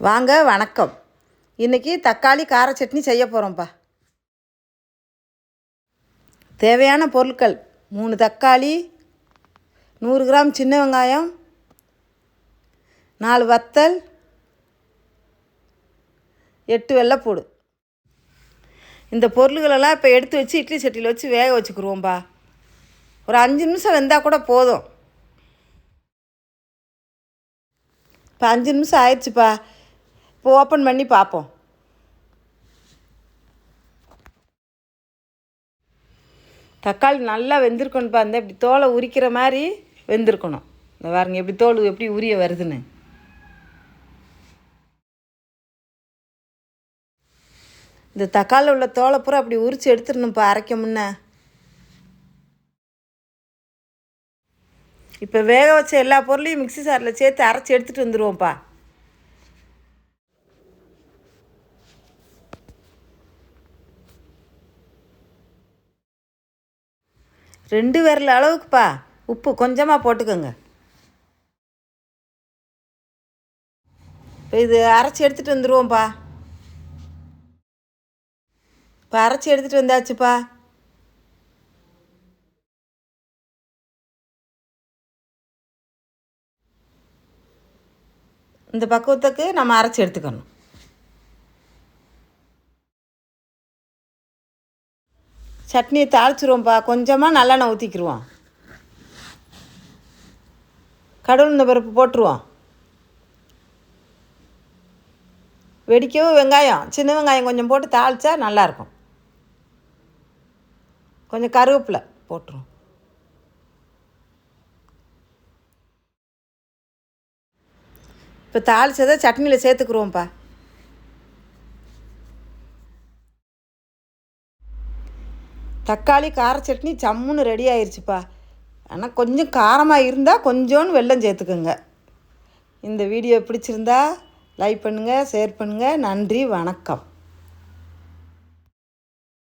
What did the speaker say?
வாங்க, வணக்கம். இன்றைக்கி தக்காளி கார சட்னி செய்ய போகிறோம்ப்பா. தேவையான பொருட்கள்: 3 தக்காளி, 100 கிராம் சின்ன வெங்காயம், 4 வத்தல், 8 வெள்ளைப்பூடு. இந்த பொருள்களெல்லாம் இப்போ எடுத்து வச்சு இட்லி சட்டியில் வச்சு வேக வச்சுக்கிருவோம்ப்பா. ஒரு 5 நிமிஷம் வெந்தால் கூட போதும். இப்போ 5 நிமிஷம் ஆயிடுச்சுப்பா. இப்போ ஓப்பன் பண்ணி பார்ப்போம். தக்காளி நல்லா வெந்திருக்கணும்ப்பா. இந்த இப்படி தோலை உரிக்கிற மாதிரி வெந்திருக்கணும். இந்த பாருங்க எப்படி தோல் எப்படி உரிய வருதுன்னு. இந்த தக்காளியில் உள்ள தோலை பூரா அப்படி உரித்து எடுத்துடணும்ப்பா அரைக்க முன்ன. இப்போ வேக வச்ச எல்லா பொருளையும் மிக்ஸி சாரில் சேர்த்து அரைச்சி எடுத்துகிட்டு வந்துடுவோம்ப்பா. ரெண்டு விரல் அளவுக்குப்பா உப்பு கொஞ்சமாக போட்டுக்கோங்க. இப்போ இது அரைச்சி எடுத்துகிட்டு வந்துடுவோம்ப்பா. இப்போ அரைச்சி எடுத்துகிட்டு வந்தாச்சுப்பா. இந்த பக்குவத்துக்கு நம்ம அரைச்சி எடுத்துக்கணும். சட்னியை தாளிச்சிருவோம்ப்பா. கொஞ்சமாக நல்லெண்ணெய் ஊற்றிக்கிடுவோம். கடுகு இந்த பருப்பு போட்டுருவோம். வெடிக்கவும் வெங்காயம், சின்ன வெங்காயம் கொஞ்சம் போட்டு தாளித்தா நல்லாயிருக்கும். கொஞ்சம் கருவேப்பிலை போட்டுருவோம். இப்போ தாளித்ததை சட்னியில் சேர்த்துக்குருவோம்ப்பா. தக்காளி கார சட்னி சம்முன்னு ரெடி ஆயிடுச்சுப்பா. ஆனால் கொஞ்சம் காரமாக இருந்தால் கொஞ்சோன்னு வெல்லம் சேர்த்துக்குங்க. இந்த வீடியோ பிடிச்சிருந்தா லைக் பண்ணுங்கள், ஷேர் பண்ணுங்கள். நன்றி, வணக்கம்.